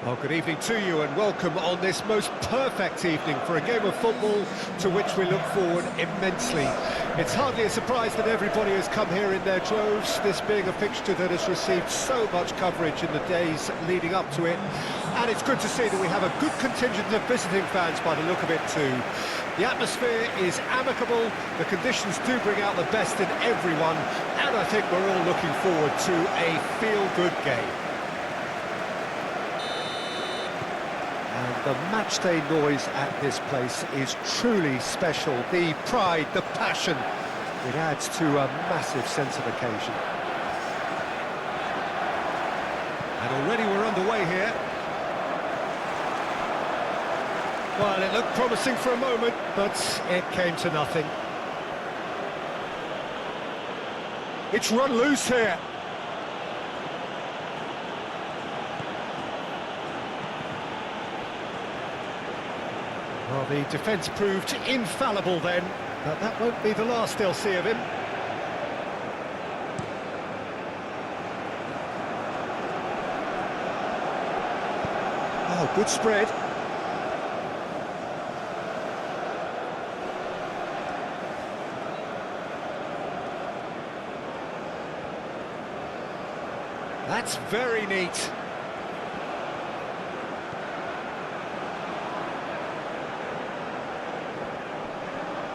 Well, good evening to you and welcome on this most perfect evening for a game of football to which we look forward immensely. It's hardly a surprise that everybody has come here in their droves, this being a fixture that has received so much coverage in the days leading up to it. And it's good to see that we have a good contingent of visiting fans by the look of it too. The atmosphere is amicable, the conditions do bring out the best in everyone, and I think we're all looking forward to a feel-good game. The matchday noise at this place is truly special. The pride, the passion, it adds to a massive sense of occasion. And already we're underway here. Well, it looked promising for a moment, but it came to nothing. It's run loose here. Well, the defence proved infallible then, but that won't be the last they'll see of him. Oh, good spread. That's very neat.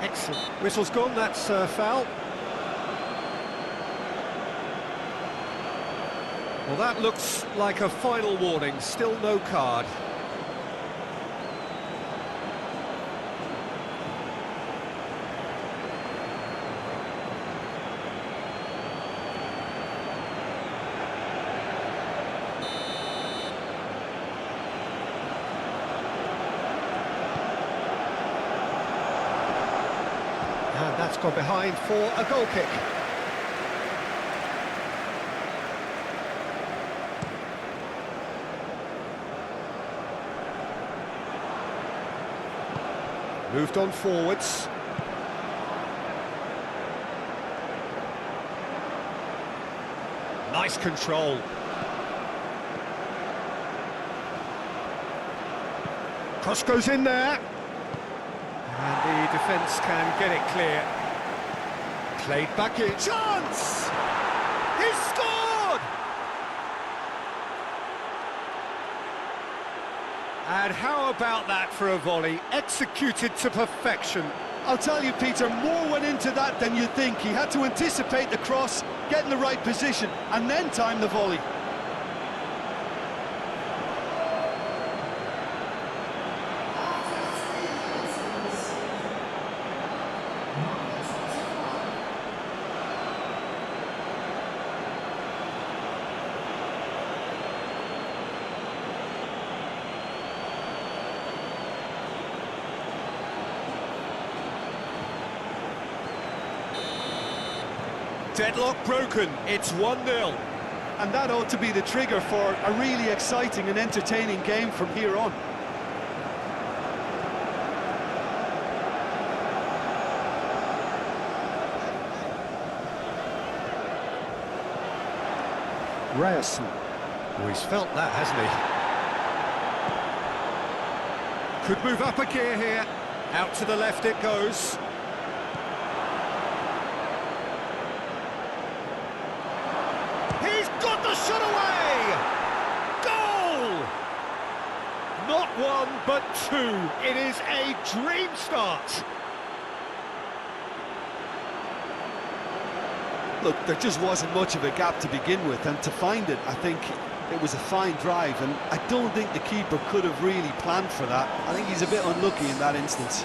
Excellent. Whistle's gone, that's foul. Well, that looks like a final warning, still no card. And that's gone behind for a goal kick. Moved on forwards. Nice control. Cross goes in there. And the defence can get it clear. Played back in. Chance! He's scored! And how about that for a volley? Executed to perfection. I'll tell you, Peter, more went into that than you'd think. He had to anticipate the cross, get in the right position, and then time the volley. Deadlock broken, it's 1-0. And that ought to be the trigger for a really exciting and entertaining game from here on. Ryerson. Oh, he's felt that, hasn't he? Could move up a gear here. Out to the left it goes. He's got the shot away! Goal! Not one, but two. It is a dream start. Look, there just wasn't much of a gap to begin with, and to find it, I think it was a fine drive, and I don't think the keeper could have really planned for that. I think he's a bit unlucky in that instance.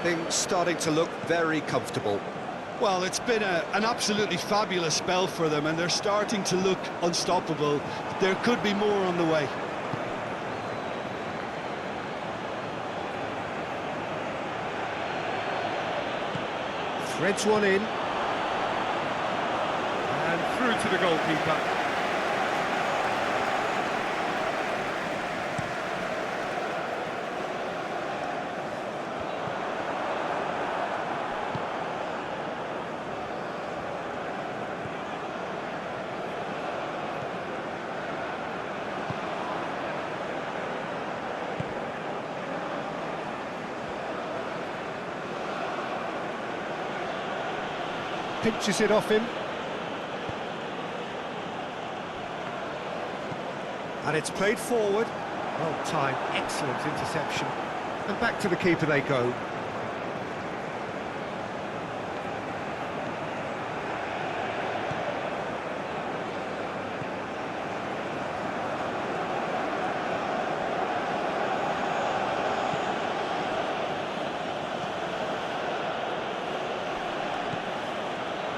Things starting to look very comfortable. Well, it's been an absolutely fabulous spell for them, and they're starting to look unstoppable. There could be more on the way. Threads one in. And through to the goalkeeper. Pinches it off him. And it's played forward. Well timed, excellent interception. And back to the keeper they go.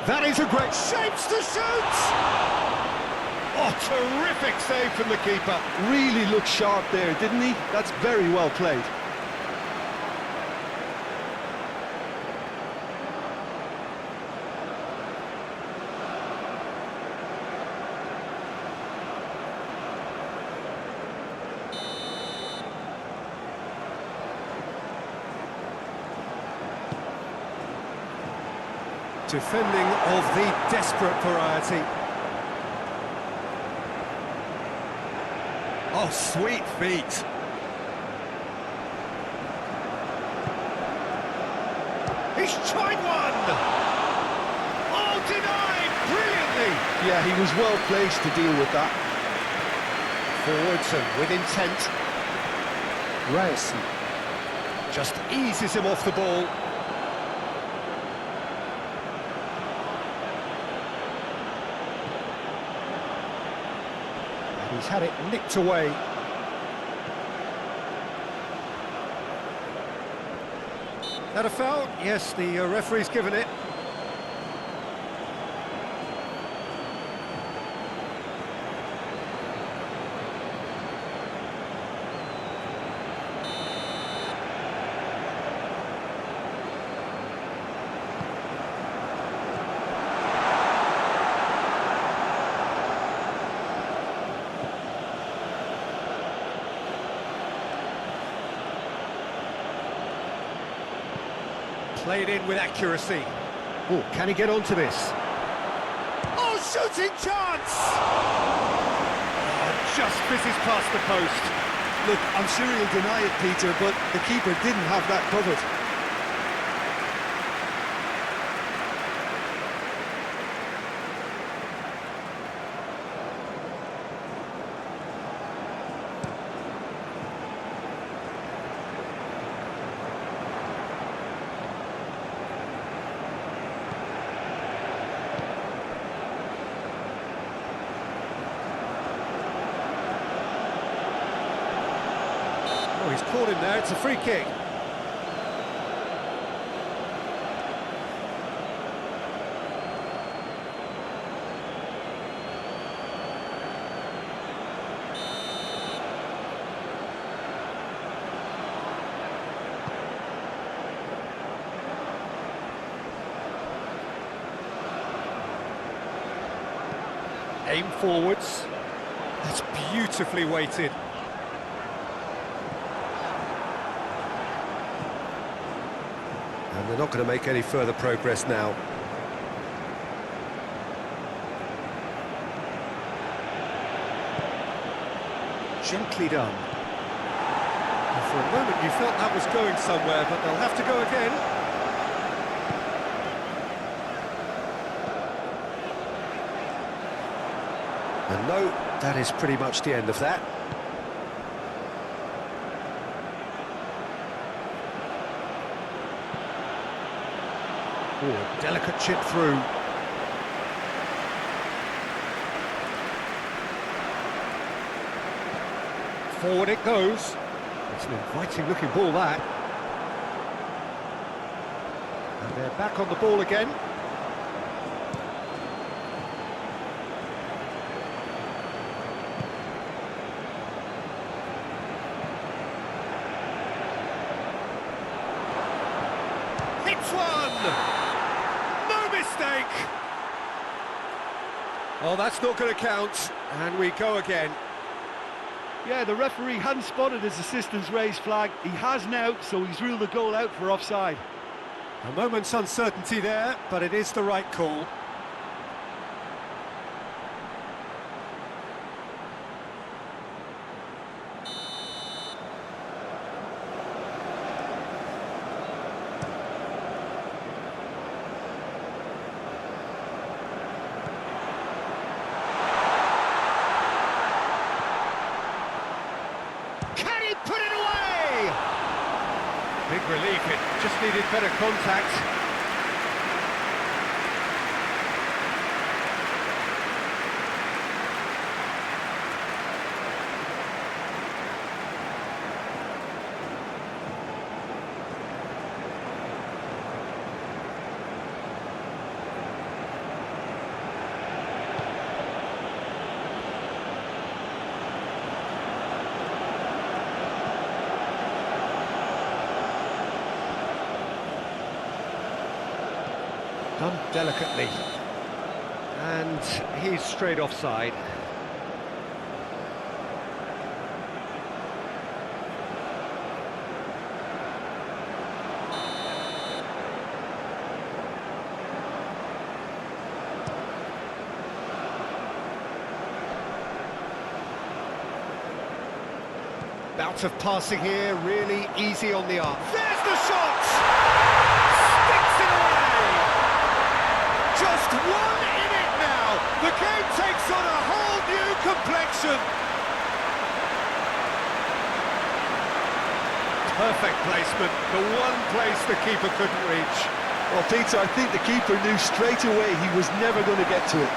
That is a great shapes to shoot! Oh, terrific save from the keeper. Really looked sharp there, didn't he? That's very well played. Defending of the desperate variety. Oh, sweet feet. He's tried one! Oh, denied! Brilliantly! Yeah, he was well placed to deal with that. Forwards and with intent. Reyes just eases him off the ball. He's had it nicked away. That a foul? Yes, the referee's given it. Played in with accuracy. Oh, can he get onto this? Oh, shooting chance! Oh, just misses past the post. Look, I'm sure he'll deny it, Peter, but the keeper didn't have that covered. Oh, he's caught him there, it's a free kick. Aim forwards. That's beautifully weighted. And they're not going to make any further progress now. Gently done. And for a moment you felt that was going somewhere, but they'll have to go again. And no, that is pretty much the end of that. Oh, a delicate chip through. Forward it goes. It's an inviting looking ball, that. And they're back on the ball again. Hits one! No mistake! Oh, that's not going to count. And we go again. Yeah, the referee hadn't spotted his assistant's raised flag. He has now, so he's ruled the goal out for offside. A moment's uncertainty there, but it is the right call. Can he put it away? Big relief, it just needed better contact. Done delicately. And he's straight offside. Bout of passing here, really easy on the arm. There's the shot! Sticks it away! Just one in it now! The game takes on a whole new complexion! Perfect placement, the one place the keeper couldn't reach. Well, Peter, I think the keeper knew straight away he was never going to get to it.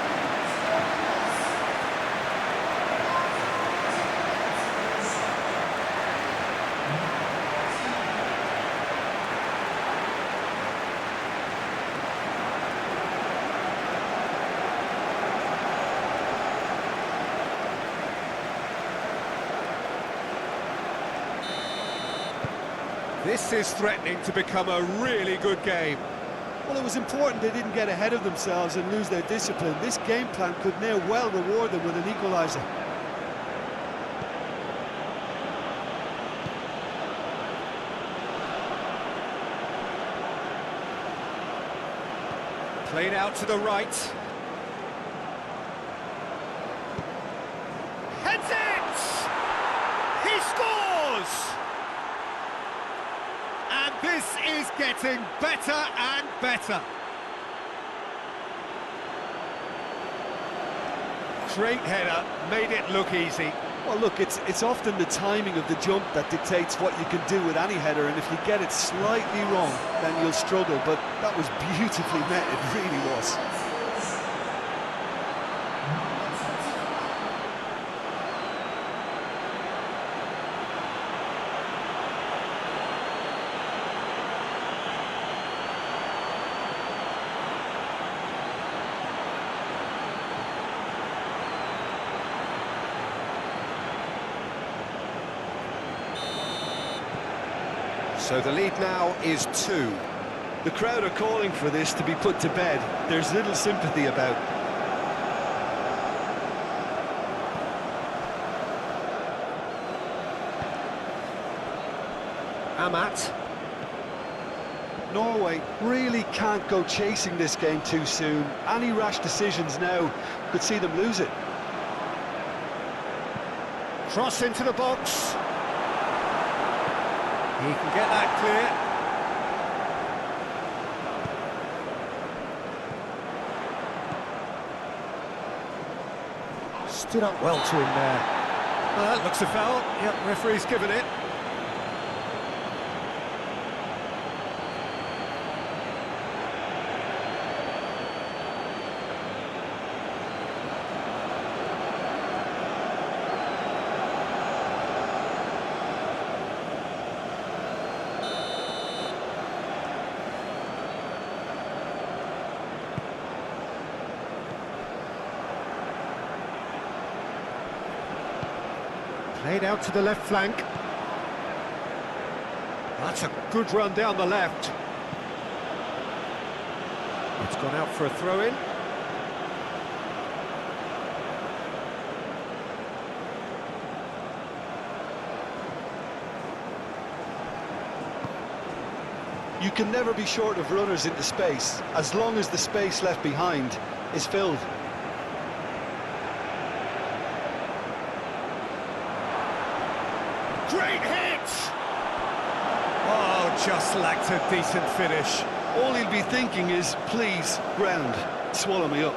This is threatening to become a really good game. Well, it was important they didn't get ahead of themselves and lose their discipline. This game plan could now well reward them with an equaliser. Played out to the right. Heads it! He scores! And this is getting better and better. Great header, made it look easy. Well, look, it's often the timing of the jump that dictates what you can do with any header, and if you get it slightly wrong, then you'll struggle, but that was beautifully met, it really was. So the lead now is 2. The crowd are calling for this to be put to bed. There's little sympathy about. Amat. Norway really can't go chasing this game too soon. Any rash decisions now could see them lose it. Cross into the box. He can get that clear. Stood up well to him there. Well, that looks a foul. Yep, referee's given it. Played out to the left flank. That's a good run down the left. It's gone out for a throw-in. You can never be short of runners into space, as long as the space left behind is filled. Great hit! Oh, just lacked a decent finish. All he'll be thinking is, please, ground, swallow me up.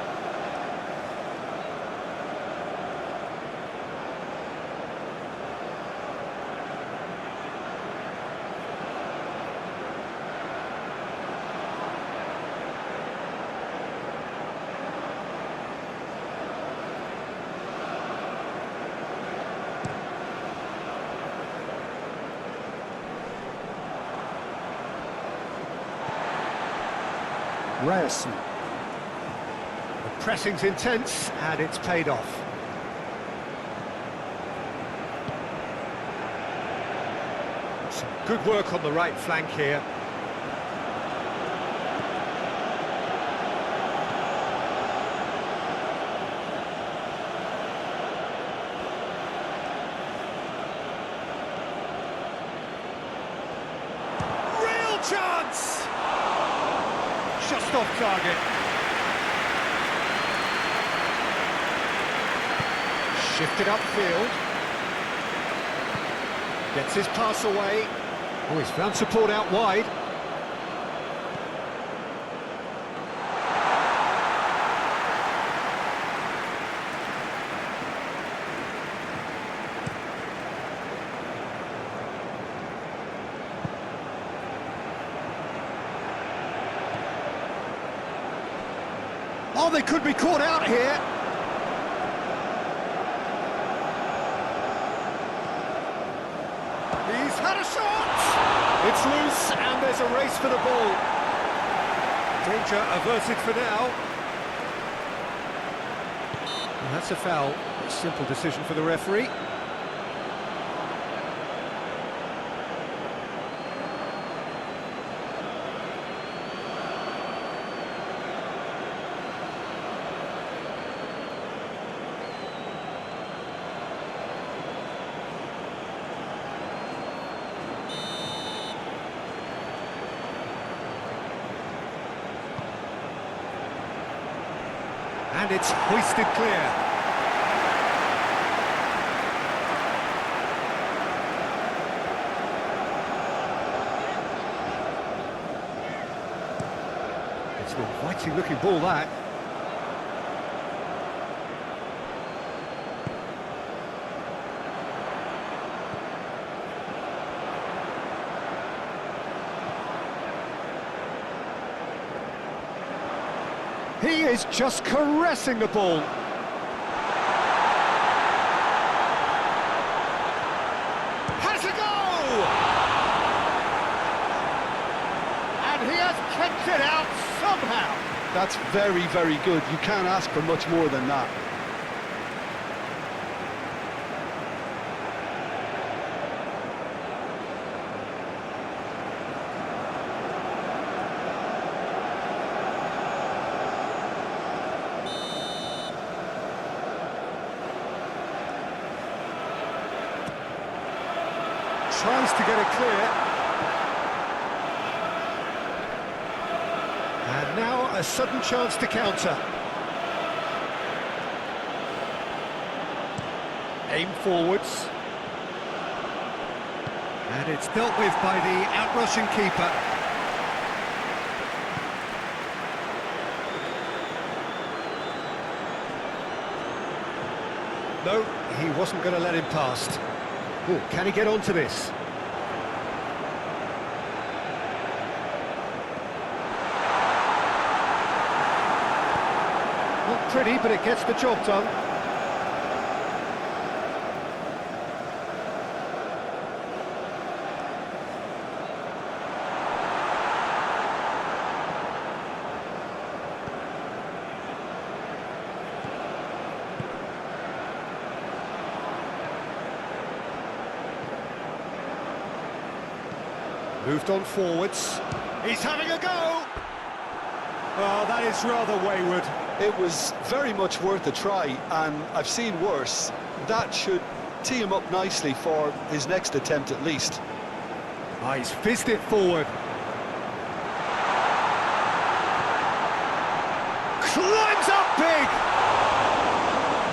Ryerson. The pressing's intense, and it's paid off. Some good work on the right flank here. Real chance! Just off target. Shifted upfield. Gets his pass away. Oh, he's found support out wide. Oh, they could be caught out here. He's had a shot! It's loose, and there's a race for the ball. Danger averted for now. And that's a foul. A simple decision for the referee. And it's hoisted clear. It's an inviting looking ball, that. He is just caressing the ball. Has a go! And he has kept it out somehow. That's very, very good. You can't ask for much more than that. Tries to get it clear. And now a sudden chance to counter. Aim forwards. And it's dealt with by the out-rushing keeper. No, he wasn't going to let him past. Oh, can he get onto this? Not pretty, but it gets the job done. Moved on forwards. He's having a go! Oh, that is rather wayward. It was very much worth a try, and I've seen worse. That should tee him up nicely for his next attempt at least. Oh, he's fizzed it forward. Climbs up big!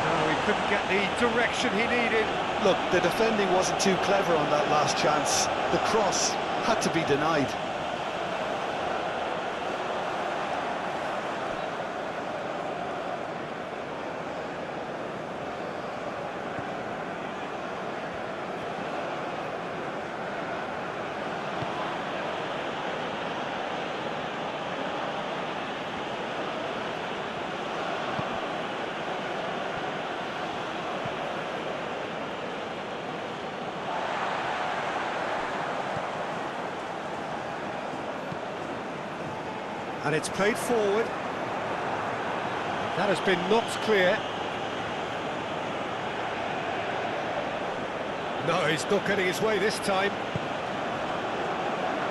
No, he couldn't get the direction he needed. Look, the defending wasn't too clever on that last chance. The cross had to be denied. And it's played forward. That has been knocked clear. No, he's not getting his way this time.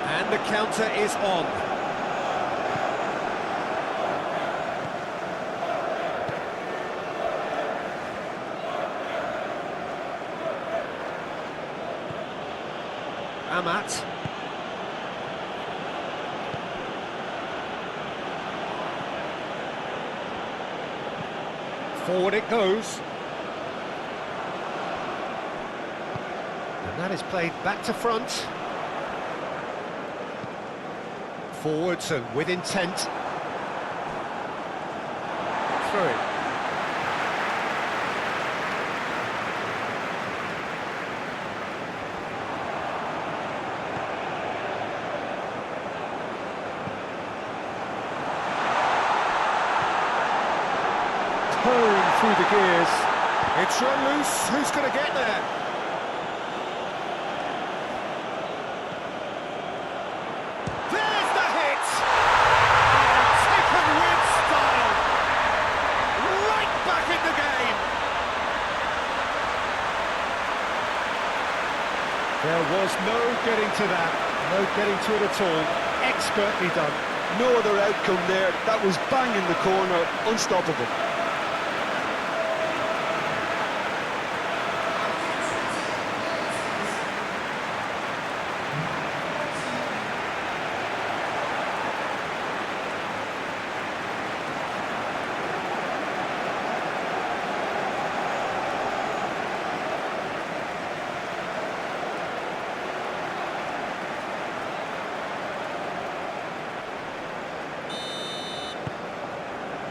And the counter is on. Amat. Forward it goes. And that is played back to front. Forwards and with intent. Through it. Purring through the gears. It's run loose. Who's going to get there? There's the hit! Taken with style. Right back in the game. There was no getting to that. No getting to it at all. Expertly done. No other outcome there. That was bang in the corner. Unstoppable.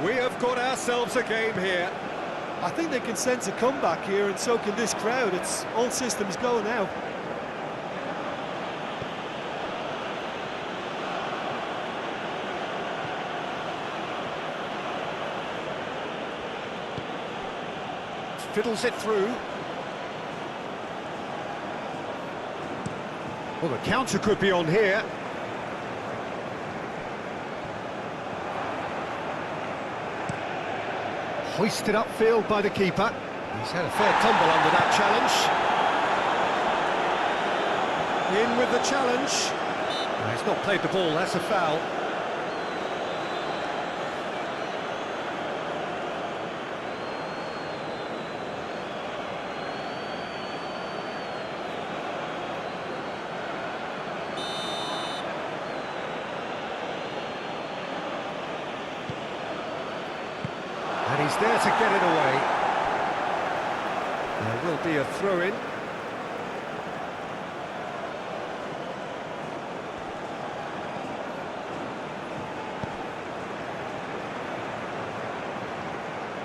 We have got ourselves a game here. I think they can sense a comeback here, and so can this crowd. It's all systems go now. Fiddles it through. Well, the counter could be on here. Hoisted upfield by the keeper. He's had a fair tumble under that challenge. In with the challenge. No, he's not played the ball, that's a foul. And he's there to get it away. There will be a throw-in.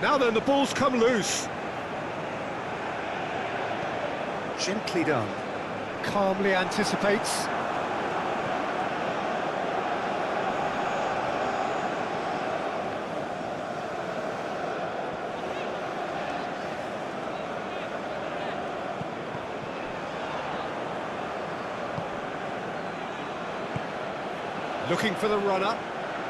Now then, the ball's come loose. Gently done. Calmly anticipates. Looking for the runner.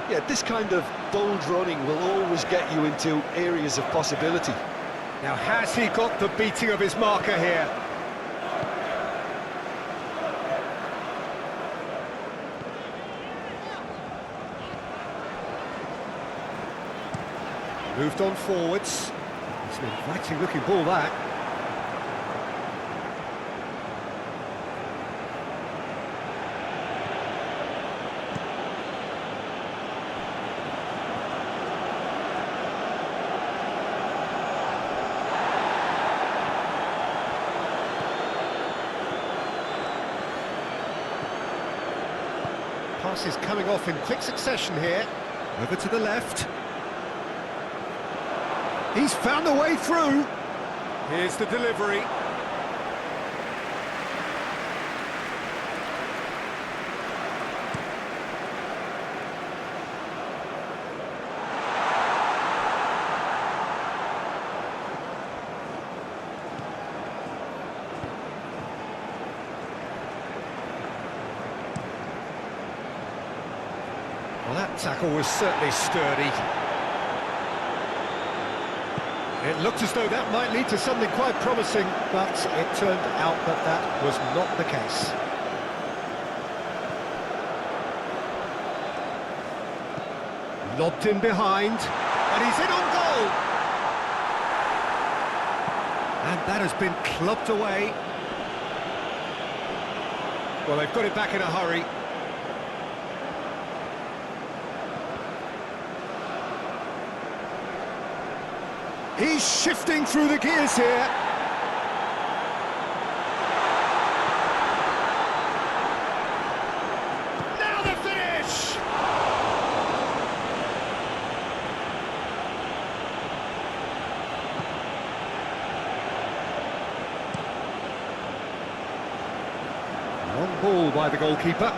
Yeah, this kind of bold running will always get you into areas of possibility. Now, has he got the beating of his marker here? Moved on forwards. It's an inviting looking ball, that. Passes coming off in quick succession here. Over to the left. He's found a way through. Here's the delivery. Well, that tackle was certainly sturdy. It looked as though that might lead to something quite promising, but it turned out that that was not the case. Lobbed in behind, and he's in on goal! And that has been clubbed away. Well, they've got it back in a hurry. He's shifting through the gears here. Now the finish! Long ball by the goalkeeper.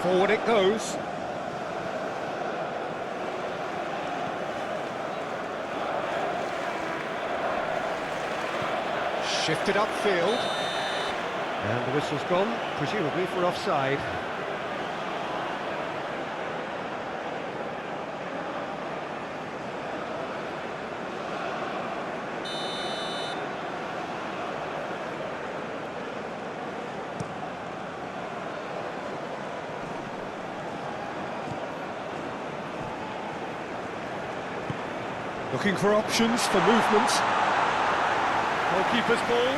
Forward it goes. Shifted upfield, and the whistle's gone, presumably for offside. Looking for options for movement. Goalkeeper's ball.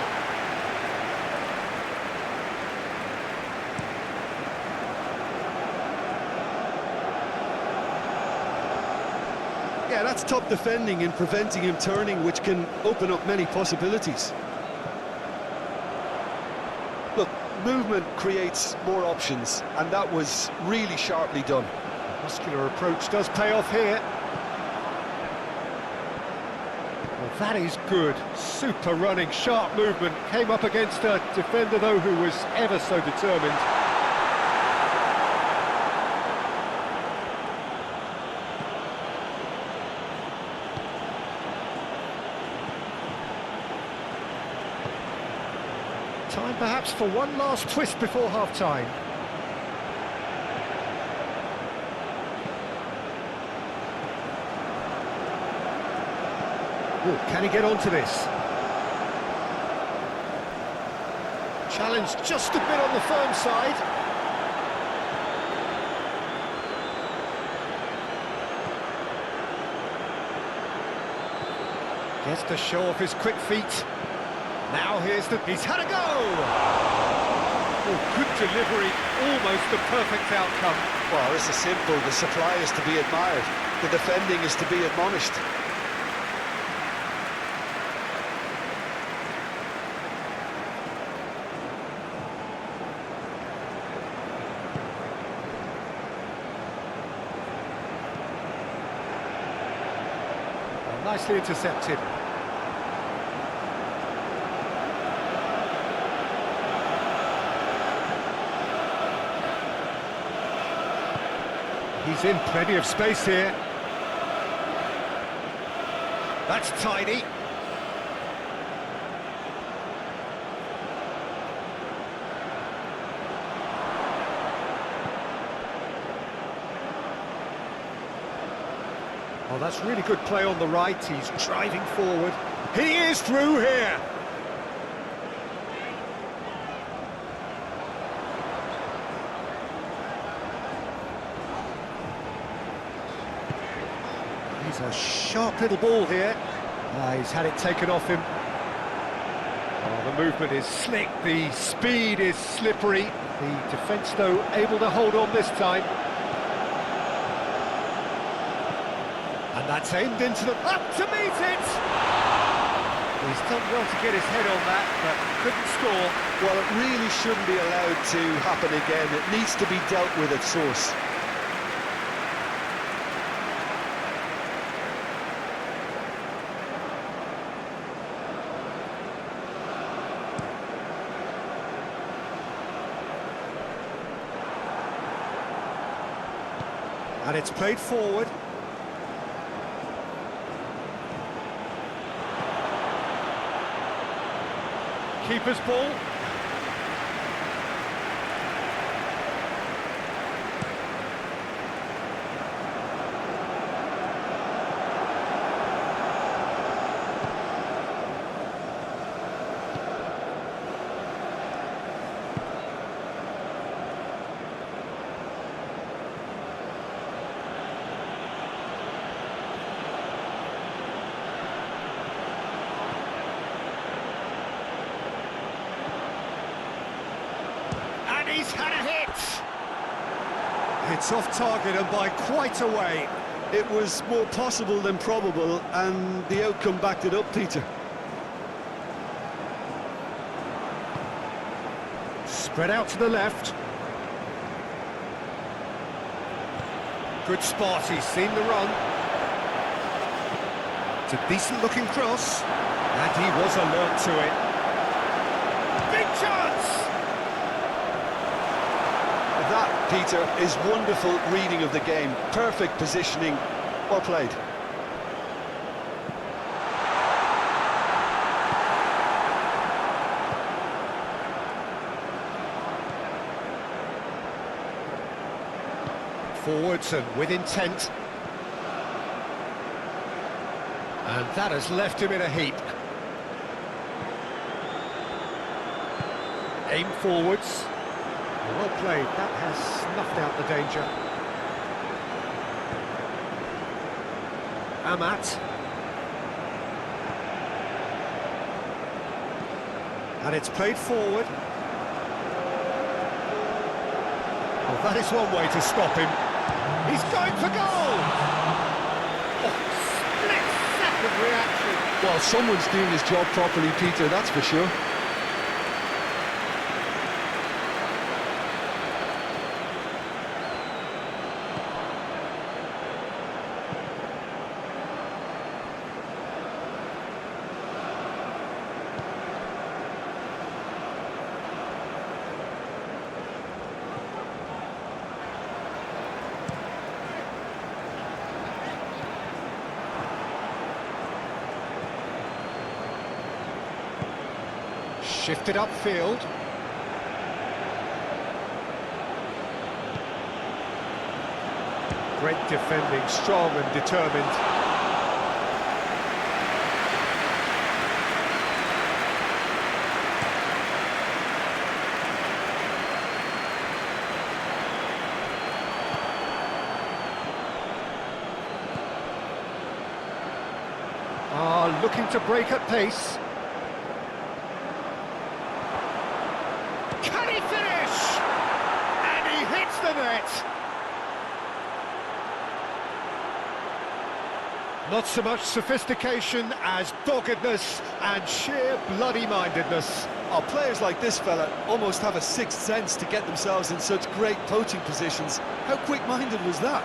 Yeah, that's top defending and preventing him turning, which can open up many possibilities. Look, movement creates more options, and that was really sharply done. Muscular approach does pay off here. Well, that is good. Super running, sharp movement. Came up against a defender, though, who was ever so determined. Time perhaps for one last twist before half-time. Ooh, can he get onto this? Challenge just a bit on the firm side. Gets to show off his quick feet. Now here's he's had a go! Oh, good delivery, almost the perfect outcome. Well, this is simple. The supply is to be admired. The defending is to be admonished. Nicely intercepted. He's in plenty of space here. That's tidy. Oh, that's really good play on the right. He's driving forward. He is through here. a sharp little ball here. He's had it taken off him. Oh, the movement is slick, the speed is slippery. The defence, though, able to hold on this time. And that's aimed into the... up to meet it! He's done well to get his head on that, but couldn't score. Well, it really shouldn't be allowed to happen again. It needs to be dealt with at source. And it's played forward. Keeper's ball. He's had a hit! It's off target and by quite a way. It was more possible than probable, and the outcome backed it up, Peter. Spread out to the left. Good spot, he's seen the run. It's a decent looking cross. And he was alert to it. Big chance! That, Peter, is wonderful reading of the game. Perfect positioning. Well played. Forwards and with intent. And that has left him in a heap. Aim forwards. Well played, that has snuffed out the danger. Amat. And it's played forward. Well, that is one way to stop him. He's going for goal! Oh, split-second reaction. Well, someone's doing his job properly, Peter, that's for sure. Shifted upfield. Great defending, strong and determined. Looking to break at pace. Can he finish? And he hits the net. Not so much sophistication as doggedness and sheer bloody-mindedness. Oh, players like this fella almost have a sixth sense to get themselves in such great poaching positions. How quick-minded was that?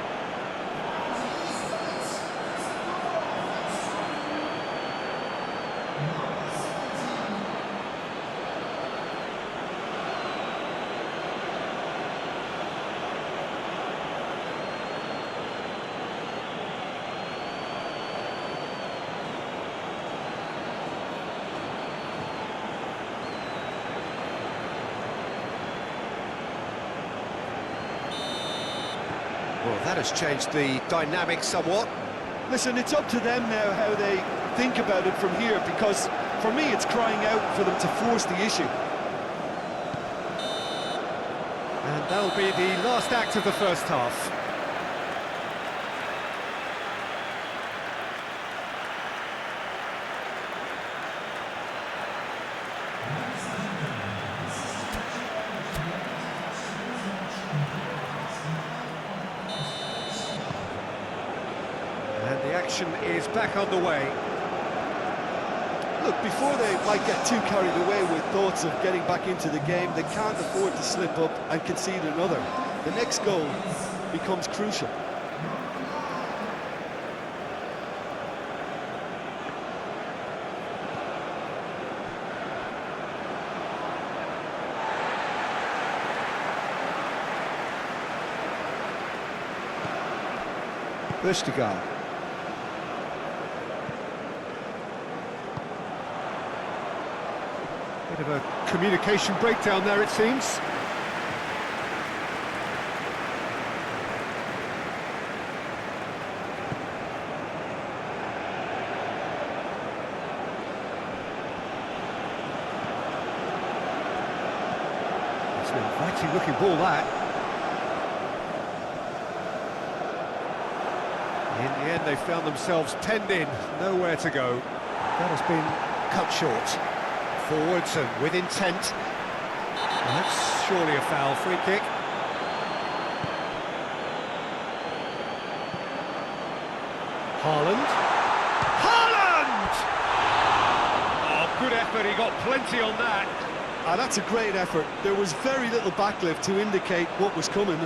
Well, that has changed the dynamic somewhat. Listen, it's up to them now how they think about it from here, because for me it's crying out for them to force the issue. And that'll be the last act of the first half. action is back underway. Look, before they might get too carried away with thoughts of getting back into the game, they can't afford to slip up and concede another. The next goal becomes crucial. Vestergaard. Bit of a communication breakdown there, it seems. It's an inviting looking ball, that. In the end, they found themselves penned in, nowhere to go. That has been cut short. Forwards and with intent. That's surely a foul. Free kick. Haaland. Haaland! Oh, good effort. He got plenty on that. That's a great effort. There was very little backlift to indicate what was coming.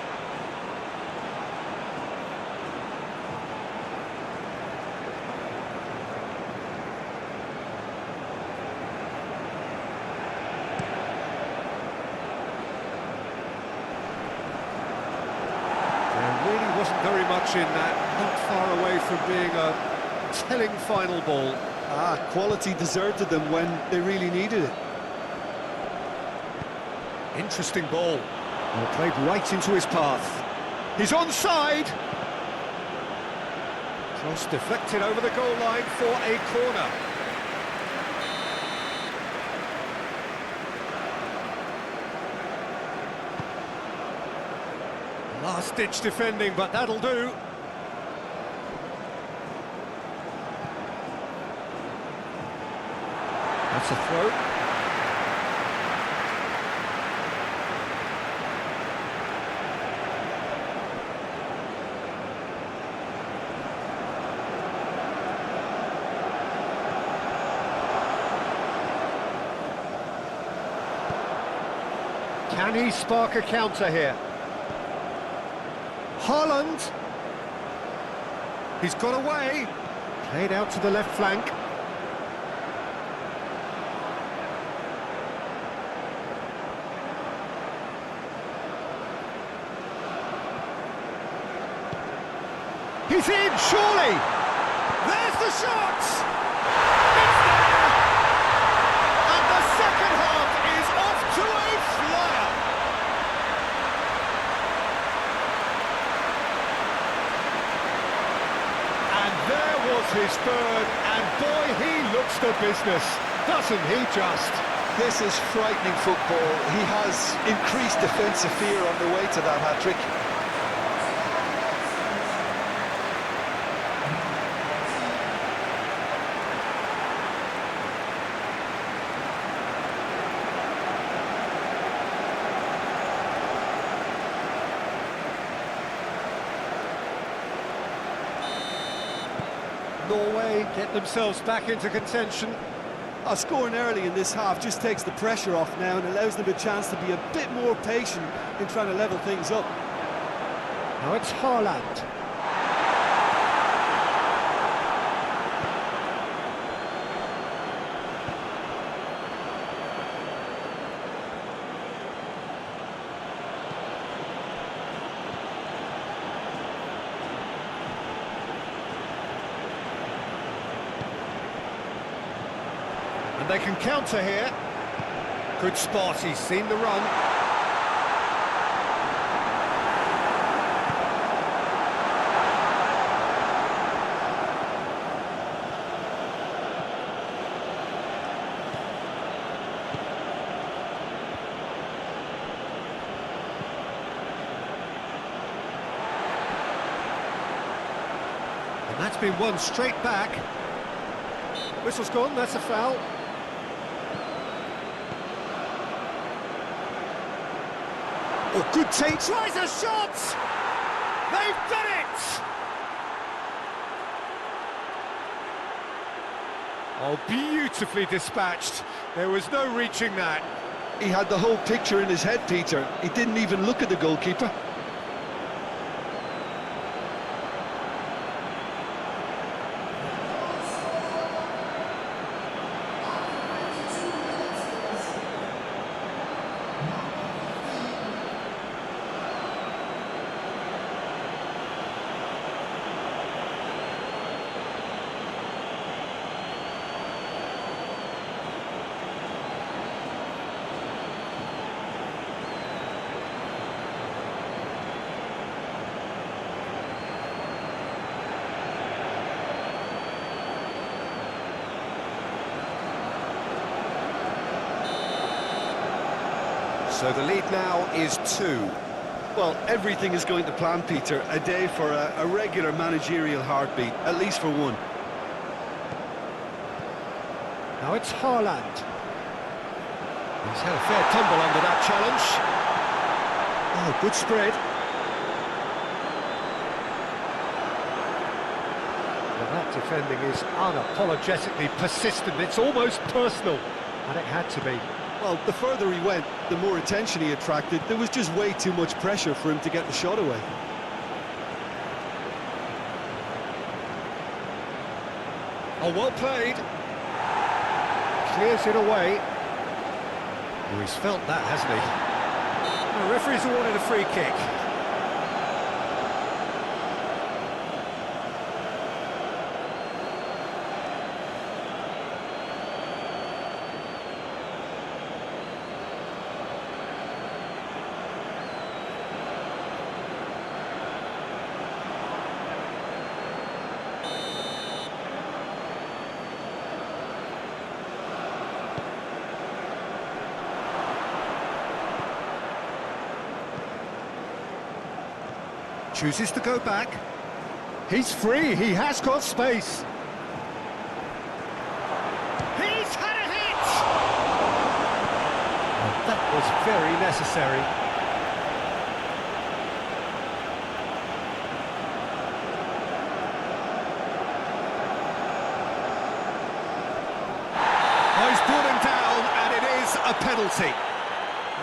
Wasn't very much in that, not far away from being a telling final ball. Quality deserted them when they really needed it. Interesting ball. Well, played right into his path. He's onside. Cross deflected over the goal line for a corner. Last-ditch defending, but that'll do. That's a throw. Can he spark a counter here? Haaland. He's got away. Played out to the left flank. He's in, surely. There's the shot. It's there. And the second half is off to a flyer. And there was his third, and boy, he looks the business, doesn't he just? This is frightening football. He has increased defensive fear on the way to that hat-trick. Norway get themselves back into contention. Scoring early in this half just takes the pressure off now and allows them a chance to be a bit more patient in trying to level things up. Now it's Haaland. And they can counter here. Good spot, he's seen the run. And that's been won straight back. Whistle's gone, that's a foul. Oh, good take. Tries a shot! They've done it! Oh, beautifully dispatched. There was no reaching that. He had the whole picture in his head, Peter. He didn't even look at the goalkeeper. So the lead now is 2. Well, everything is going to plan, Peter. A day for a regular managerial heartbeat, at least for one. Now it's Haaland. He's had a fair tumble under that challenge. Oh, good spread. Well, that defending is unapologetically persistent. It's almost personal, and it had to be. Well, the further he went, the more attention he attracted. There was just way too much pressure for him to get the shot away. Oh, well played. Clears it away. Oh, he's felt that, hasn't he? The referee's awarded a free kick. Chooses to go back. He's free, he has got space. He's had a hit! Oh, that was very necessary. Oh, he's brought him down, and it is a penalty.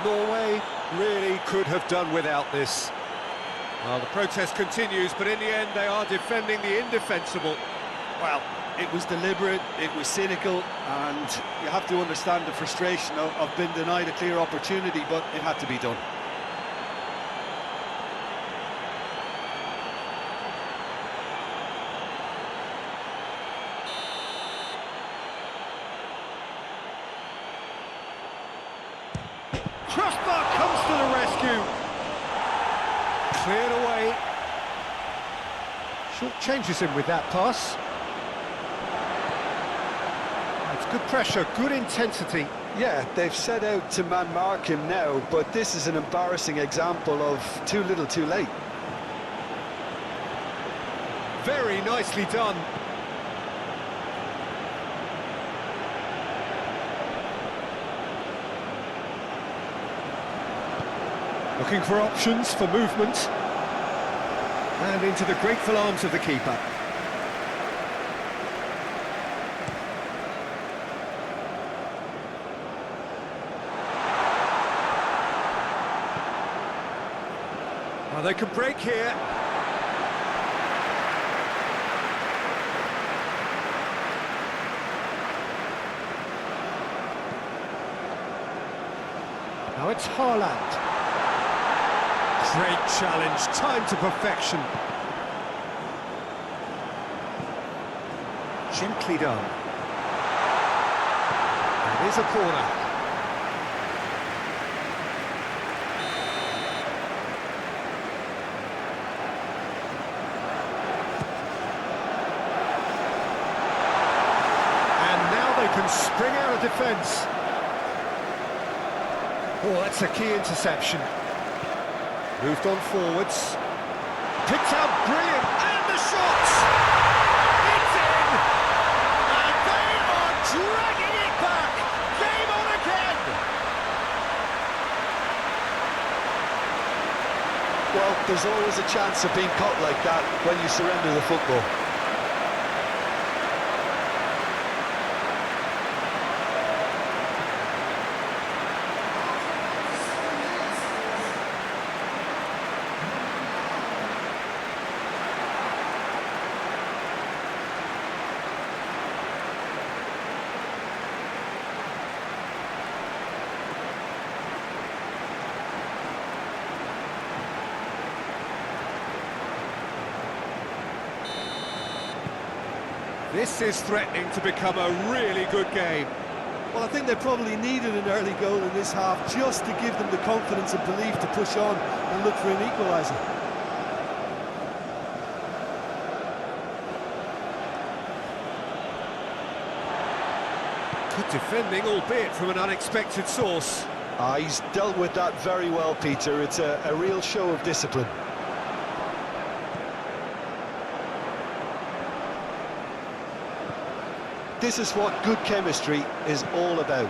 Norway really could have done without this. Well, the protest continues, but in the end they are defending the indefensible. Well, it was deliberate, it was cynical, and you have to understand the frustration of being denied a clear opportunity, but it had to be done. Crossbar comes to the rescue. Cleared away. Short changes him with that pass. It's good pressure, good intensity. Yeah, they've set out to man-mark him now, but this is an embarrassing example of too little too late. Very nicely done. Looking for options for movement. And into the grateful arms of the keeper. Well, they can break here. Now it's Haaland. Great challenge, time to perfection. Gently done. It is a corner. And now they can spring out of defence. Oh, that's a key interception. Moved on forwards. Picked out brilliant, and the shot! It's in! And they are dragging it back! Game on again! Well, there's always a chance of being caught like that when you surrender the football. This is threatening to become a really good game. Well, I think they probably needed an early goal in this half just to give them the confidence and belief to push on and look for an equaliser. Good defending, albeit from an unexpected source. He's dealt with that very well, Peter. It's a real show of discipline. This is what good chemistry is all about.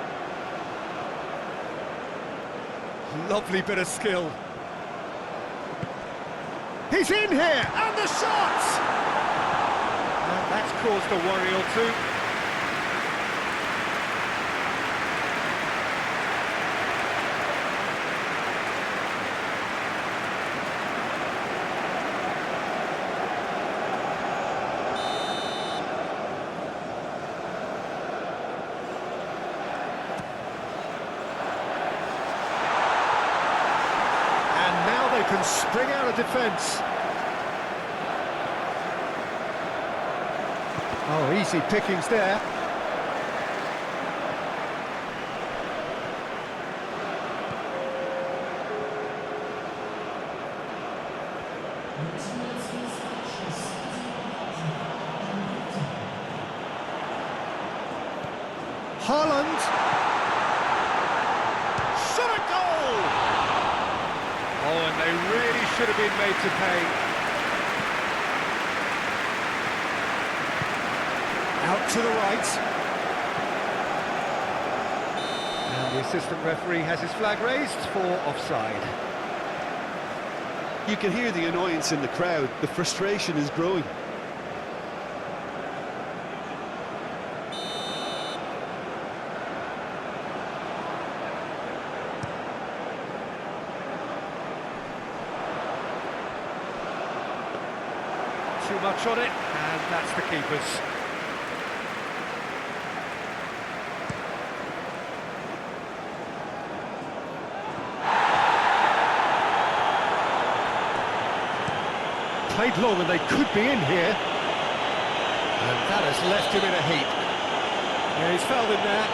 Lovely bit of skill. He's in here, and the shot! And that's caused a worry or two. Can spring out of defence. Oh, easy pickings there. Haaland. Shot a goal! Oh, and they really should have been made to pay. Out to the right. And the assistant referee has his flag raised for offside. You can hear the annoyance in the crowd. The frustration is growing. Too much on it, and that's the keeper's. Played long and they could be in here. And that has left him in a heap. Yeah, he's fouled in there.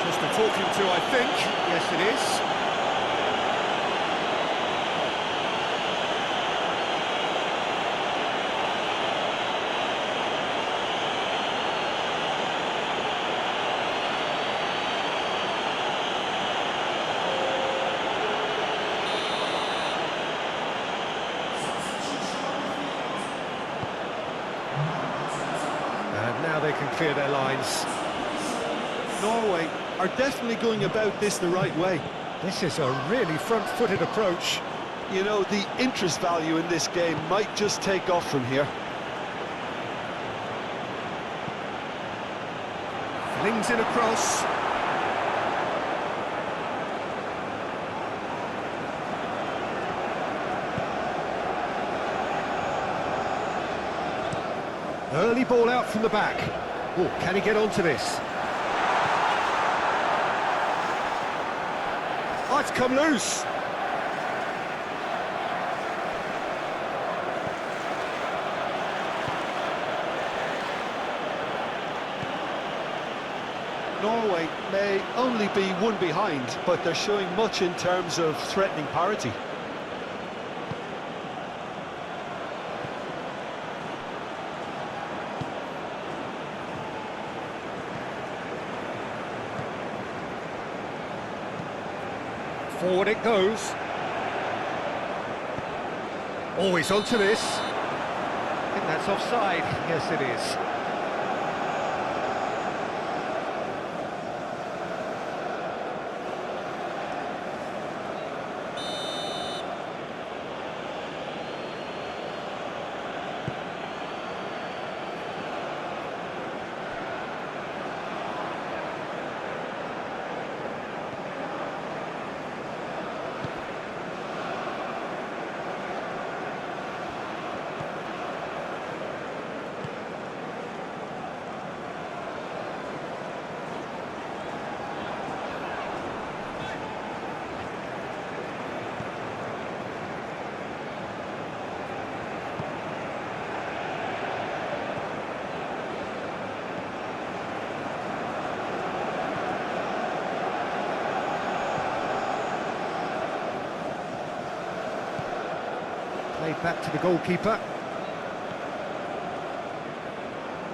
Just a talking to, I think. Yes, it is. Now they can clear their lines. Norway are definitely going about this the right way. This is a really front-footed approach. You know, the interest value in this game might just take off from here. Flings it across. Early ball out from the back. Oh, can he get onto this? Oh, it's come loose. Norway may only be one behind, but they're showing much in terms of threatening parity. Forward it goes. Oh, he's onto this. I think that's offside. Yes, it is. Played back to the goalkeeper.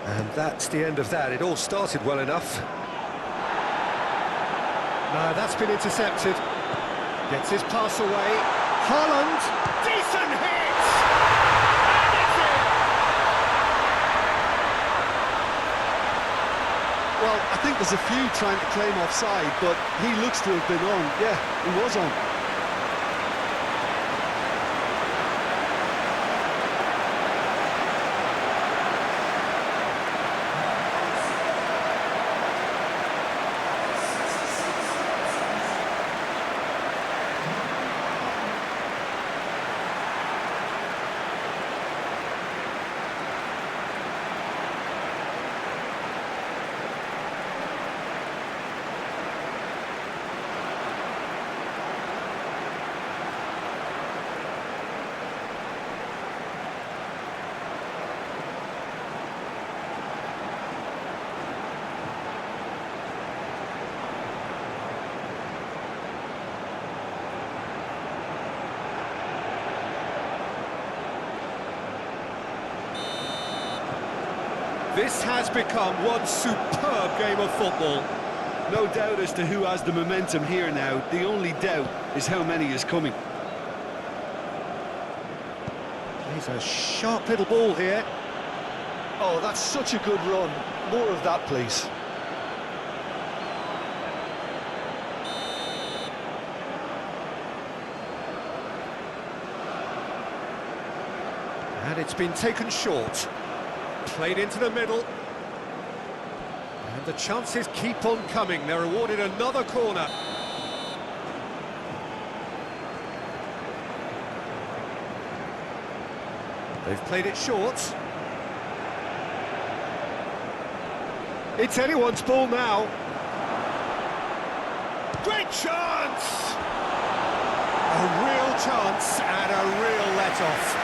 And that's the end of that. It all started well enough. No, that's been intercepted. Gets his pass away. Haaland! Decent hit! And it's in! Well, I think there's a few trying to claim offside, but he looks to have been on. Yeah, he was on. This has become one superb game of football. No doubt as to who has the momentum here now. The only doubt is how many is coming. Plays a sharp little ball here. Oh, that's such a good run. More of that, please. And it's been taken short. Played into the middle. And the chances keep on coming. They're awarded another corner. They've played it short. It's anyone's ball now. Great chance! A real chance and a real let-off.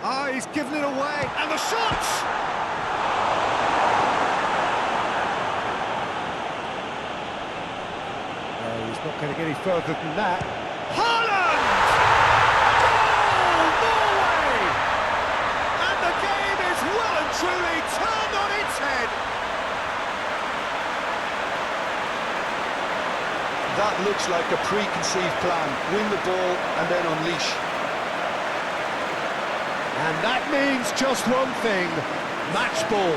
Ah, he's given it away, and the shot! No, he's not going to get any further than that. Haaland! Goal, Norway! And the game is well and truly turned on its head. That looks like a preconceived plan. Win the ball and then unleash. And that means just one thing, match ball.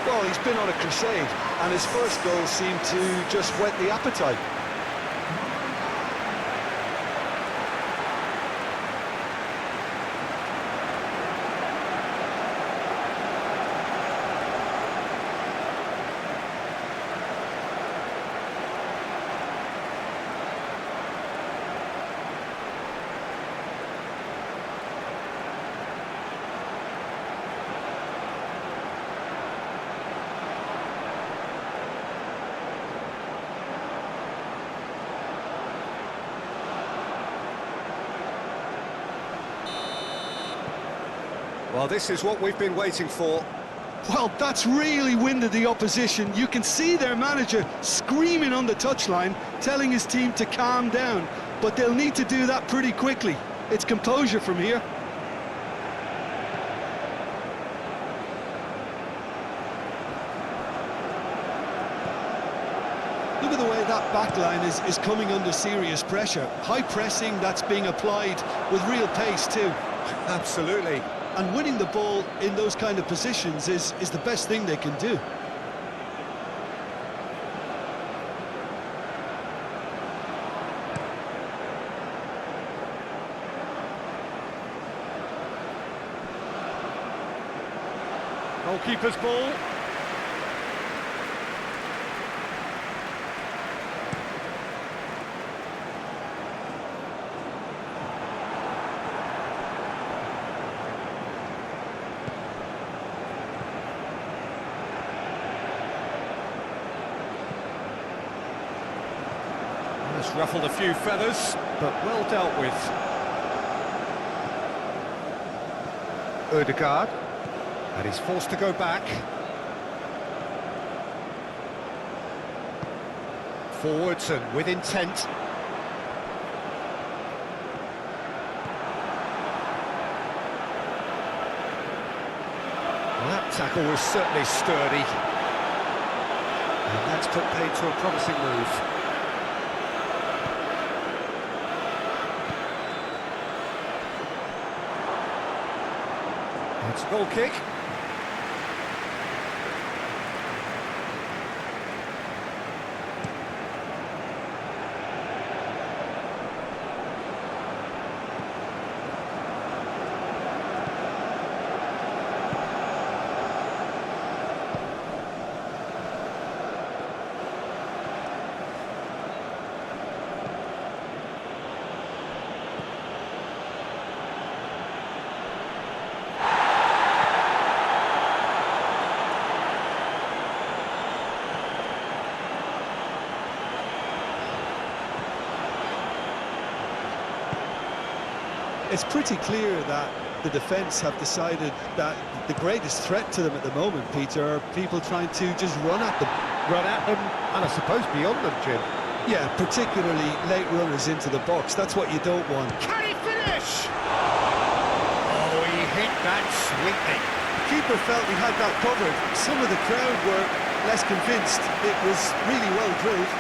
Well, he's been on a crusade, and his first goal seemed to just whet the appetite. Well, this is what we've been waiting for. Well, that's really winded the opposition. You can see their manager screaming on the touchline, telling his team to calm down. But they'll need to do that pretty quickly. It's composure from here. Look at the way that back line is coming under serious pressure. High pressing that's being applied with real pace too. Absolutely. And winning the ball in those kind of positions is the best thing they can do. Goalkeeper's ball. It's ruffled a few feathers, but well dealt with. Ødegaard, and he's forced to go back. Forwards and with intent. Well, that tackle was certainly sturdy. And that's put paid to a promising move. It's a goal kick. It's pretty clear that the defence have decided that the greatest threat to them at the moment, Peter, are people trying to just run at them. Run at them, and I suppose beyond them, Jim. Yeah, particularly late runners into the box. That's what you don't want. Can he finish? Oh, he hit that sweetly. Keeper felt he had that covered. Some of the crowd were less convinced. It was really well drilled.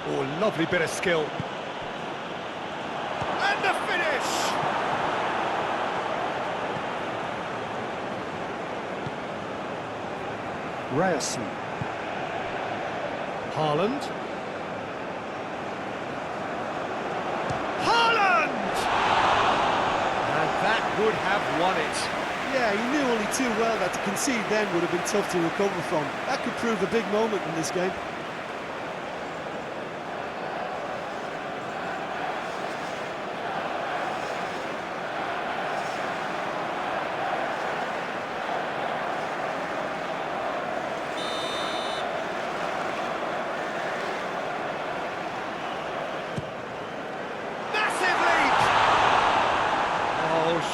Oh, lovely bit of skill. And the finish! Ryerson. Haaland. Haaland! And that would have won it. Yeah, he knew only too well that to concede then would have been tough to recover from. That could prove a big moment in this game.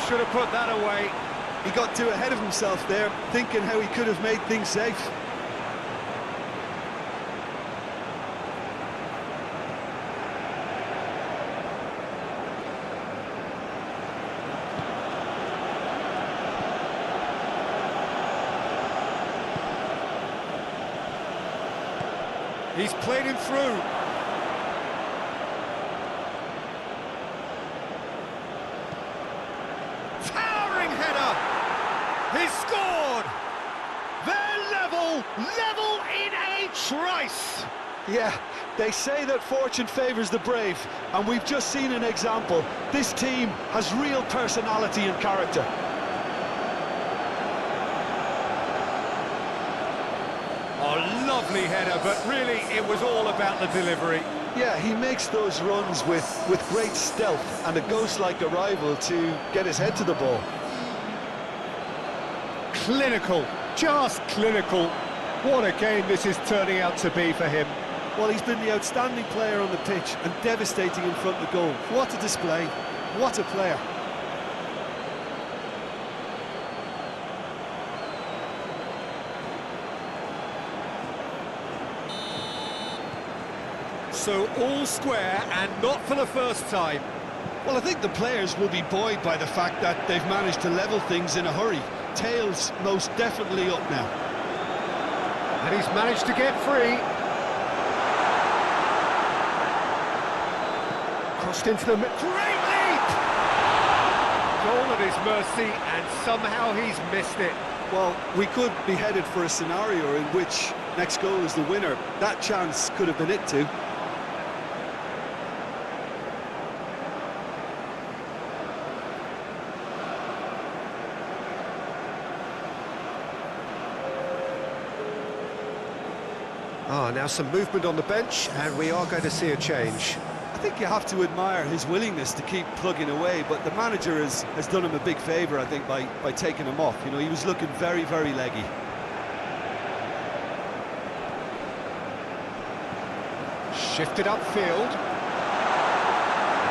Should have put that away. He got too ahead of himself there, thinking how he could have made things safe. He's played him through. He's scored! They're level in a trice! Yeah, they say that fortune favours the brave, and we've just seen an example. This team has real personality and character. Oh, lovely header, but really it was all about the delivery. Yeah, he makes those runs with great stealth and a ghost-like arrival to get his head to the ball. Clinical, just clinical. What a game this is turning out to be for him. Well, he's been the outstanding player on the pitch and devastating in front of goal. What a display, what a player. So all square and not for the first time. Well, I think the players will be buoyed by the fact that they've managed to level things in a hurry. Tails most definitely up now. And he's managed to get free. Crossed into the... Great leap! Goal at his mercy, and somehow he's missed it. Well, we could be headed for a scenario in which next goal is the winner. That chance could have been it too. Ah, now some movement on the bench, and we are going to see a change. I think you have to admire his willingness to keep plugging away, but the manager has done him a big favour, I think, by taking him off. You know, he was looking very, very leggy. Shifted upfield.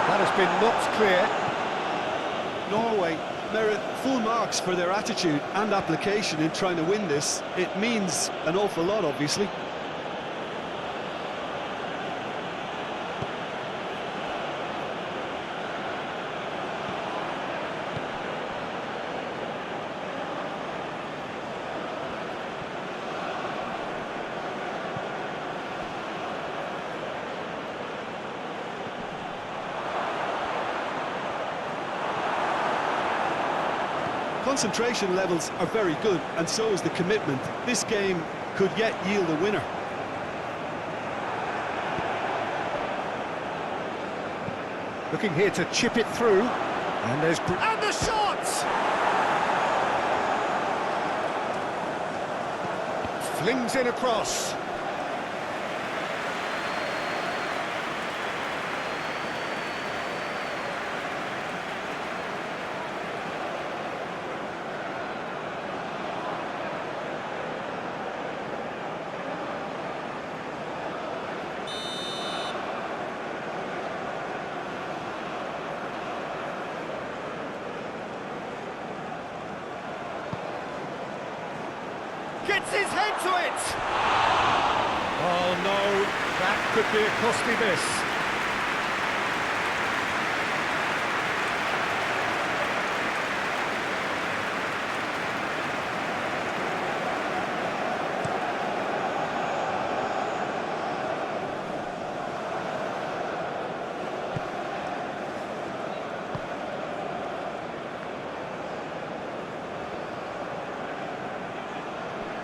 That has been knocked clear. Norway merit full marks for their attitude and application in trying to win this. It means an awful lot, obviously. Concentration levels are very good, and so is the commitment. This game could yet yield a winner. Looking here to chip it through. And there's... And the shot! Flings in across. Gets his head to it! Oh no, that could be a costly miss.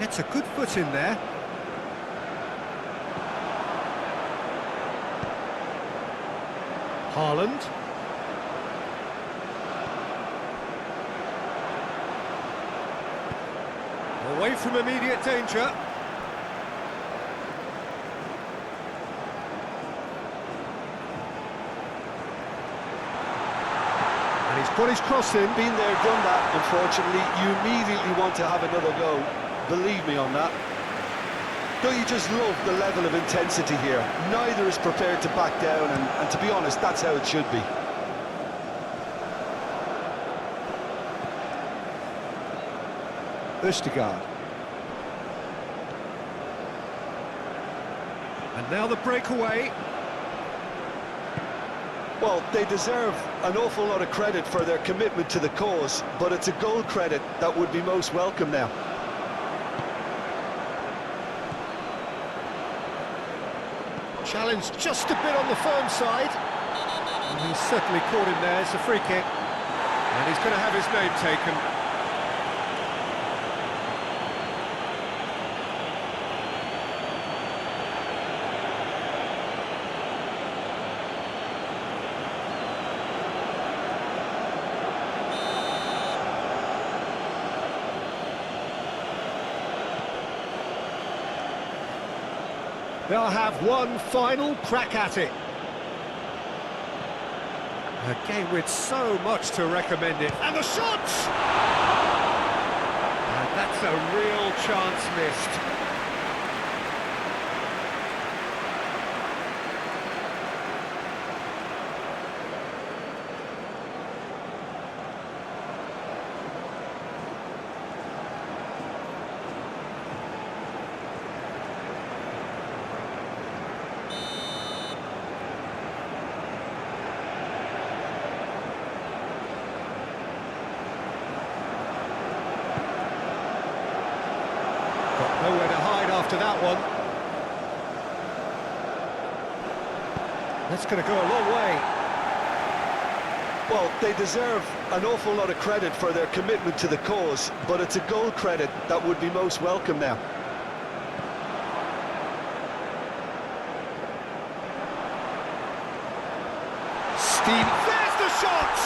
Gets a good foot in there. Haaland. Away from immediate danger. And he's put his cross in. Been there, done that, unfortunately. You immediately want to have another go. Believe me on that. Don't you just love the level of intensity here? Neither is prepared to back down, and to be honest, that's how it should be. Østigard. And now the breakaway. Well, they deserve an awful lot of credit for their commitment to the cause, but it's a goal credit that would be most welcome now. Challenged just a bit on the firm side. And he's certainly caught him there. It's a free kick. And he's going to have his name taken. They'll have one final crack at it. A game with so much to recommend it. And the shot! And that's a real chance missed. Nowhere to hide after that one. That's going to go a long way. Well, they deserve an awful lot of credit for their commitment to the cause, but it's a goal credit that would be most welcome now. There's the shot!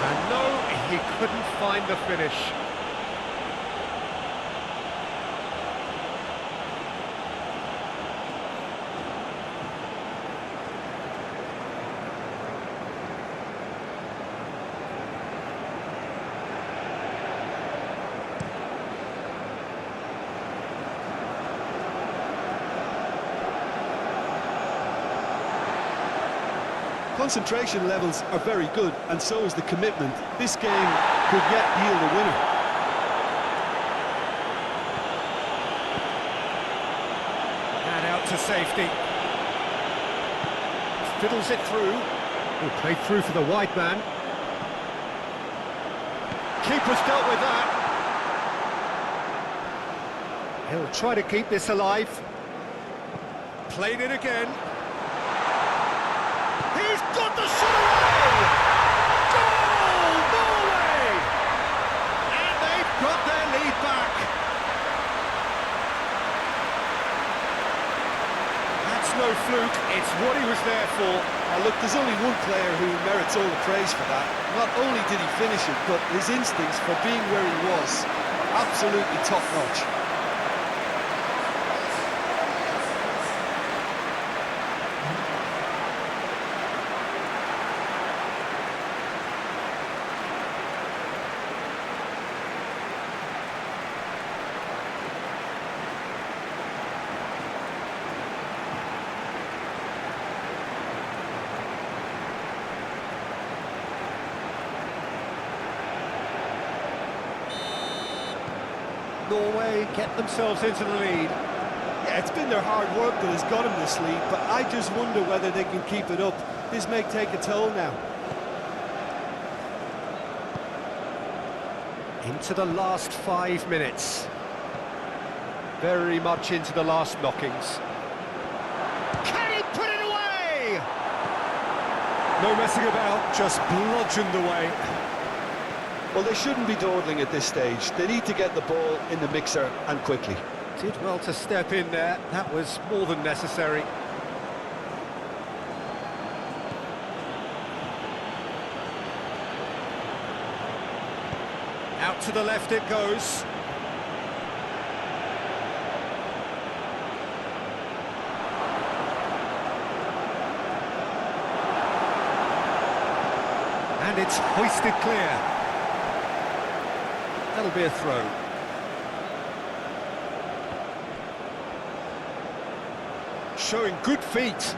And no, he couldn't find the finish. Concentration levels are very good, and so is the commitment. This game could yet yield a winner. And out to safety. Fiddles it through. Oh, played through for the wide man. Keeper's dealt with that. He'll try to keep this alive. Played it again. He's got the shot away! Goal, Norway! And they've got their lead back. That's no fluke, it's what he was there for. Now look, there's only one player who merits all the praise for that. Not only did he finish it, but his instincts for being where he was, absolutely top-notch. Norway get themselves into the lead. Yeah, it's been their hard work that has got them this lead, but I just wonder whether they can keep it up. This may take a toll now. Into the last 5 minutes. Very much into the last knockings. Can he put it away? No messing about, just bludgeoned away. Well, they shouldn't be dawdling at this stage. They need to get the ball in the mixer, and quickly. Did well to step in there, that was more than necessary. Out to the left it goes. And it's hoisted clear. That'll be a throw. Showing good feet.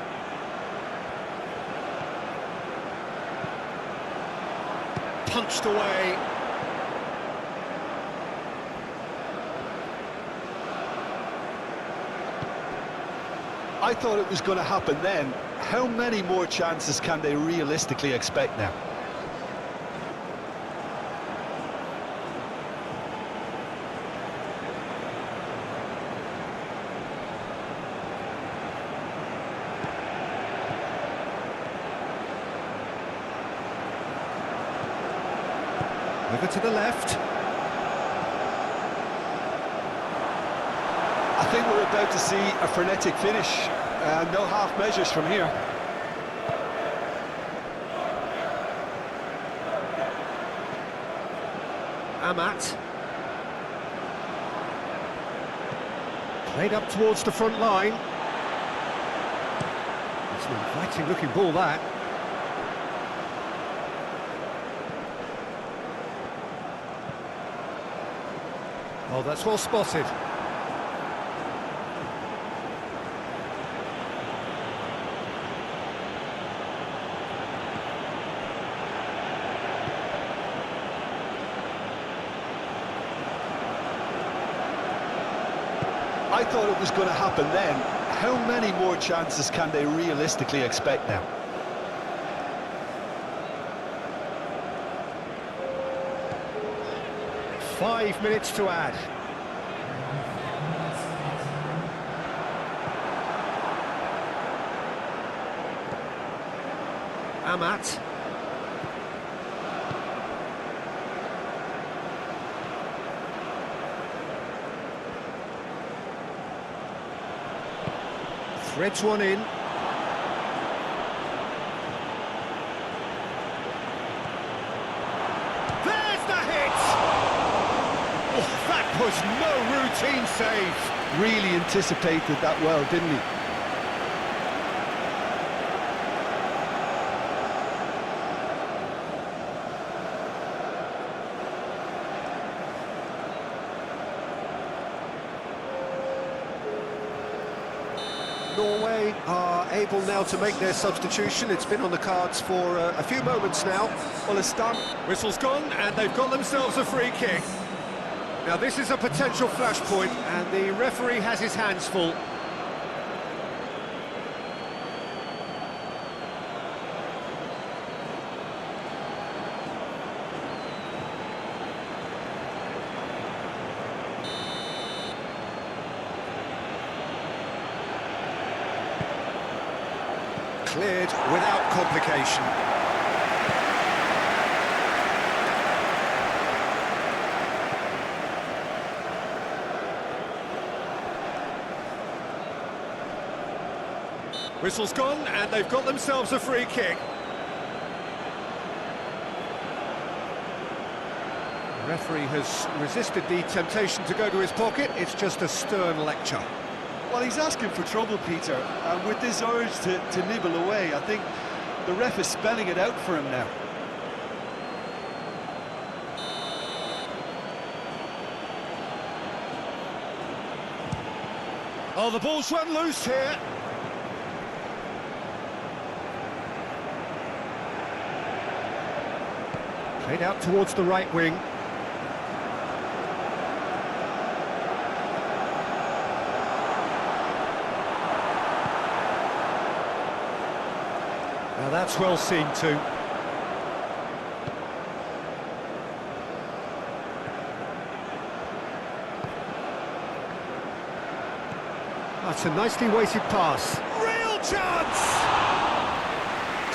Punched away. I thought it was going to happen then. How many more chances can they realistically expect now? Over to the left. I think we're about to see a frenetic finish. No half measures from here. Amat. Played up towards the front line. It's an inviting looking ball, that. Oh, that's well spotted. I thought it was going to happen then. How many more chances can they realistically expect now? Five minutes to add. Amat. Threads one in. There's the hit! Oh, that was no routine save. Really anticipated that well, didn't he? Norway are able now to make their substitution. It's been on the cards for a few moments now. Well, a start. Whistle's gone, and they've got themselves a free kick. Now, this is a potential flashpoint, and the referee has his hands full. Cleared without complication. Whistle's gone, and they've got themselves a free kick. The referee has resisted the temptation to go to his pocket. It's just a stern lecture. Well, he's asking for trouble, Peter, and with this urge to nibble away, I think the ref is spelling it out for him now. Oh, the ball's run loose here. Played out towards the right wing. Now that's well seen too. That's a nicely weighted pass. Real chance!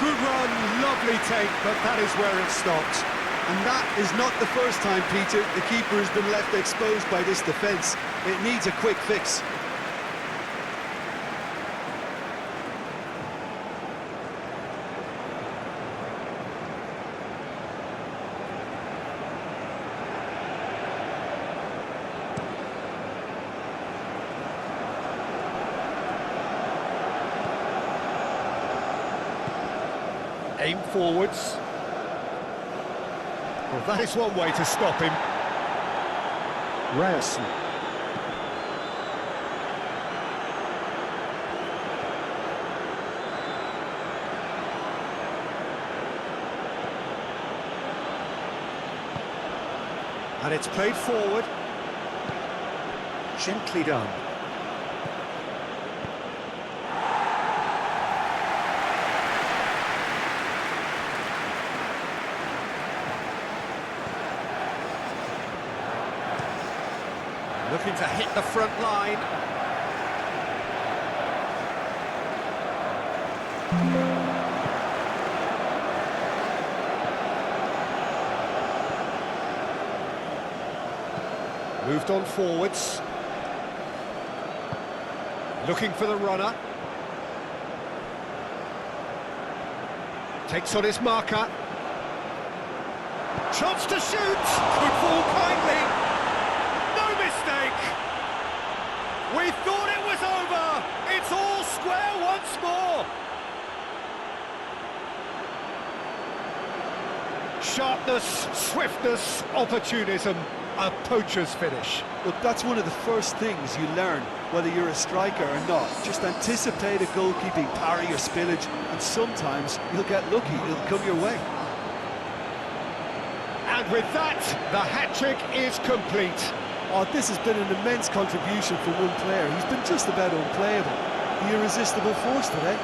Good run, lovely take, but that is where it stopped. And that is not the first time, Peter, the keeper has been left exposed by this defence. It needs a quick fix. Aim forwards. Well, that is one way to stop him. Ryerson. And it's played forward. Gently done. Looking to hit the front line. Moved on forwards. Looking for the runner. Takes on his marker. Chance to shoot! Could fall kindly. We thought it was over! It's all square once more! Sharpness, swiftness, opportunism, a poacher's finish. Look, that's one of the first things you learn, whether you're a striker or not. Just anticipate a goalkeeping parry or spillage, and sometimes you'll get lucky, it'll come your way. And with that, the hat-trick is complete. Oh, this has been an immense contribution for one player. He's been just about unplayable. The irresistible force today.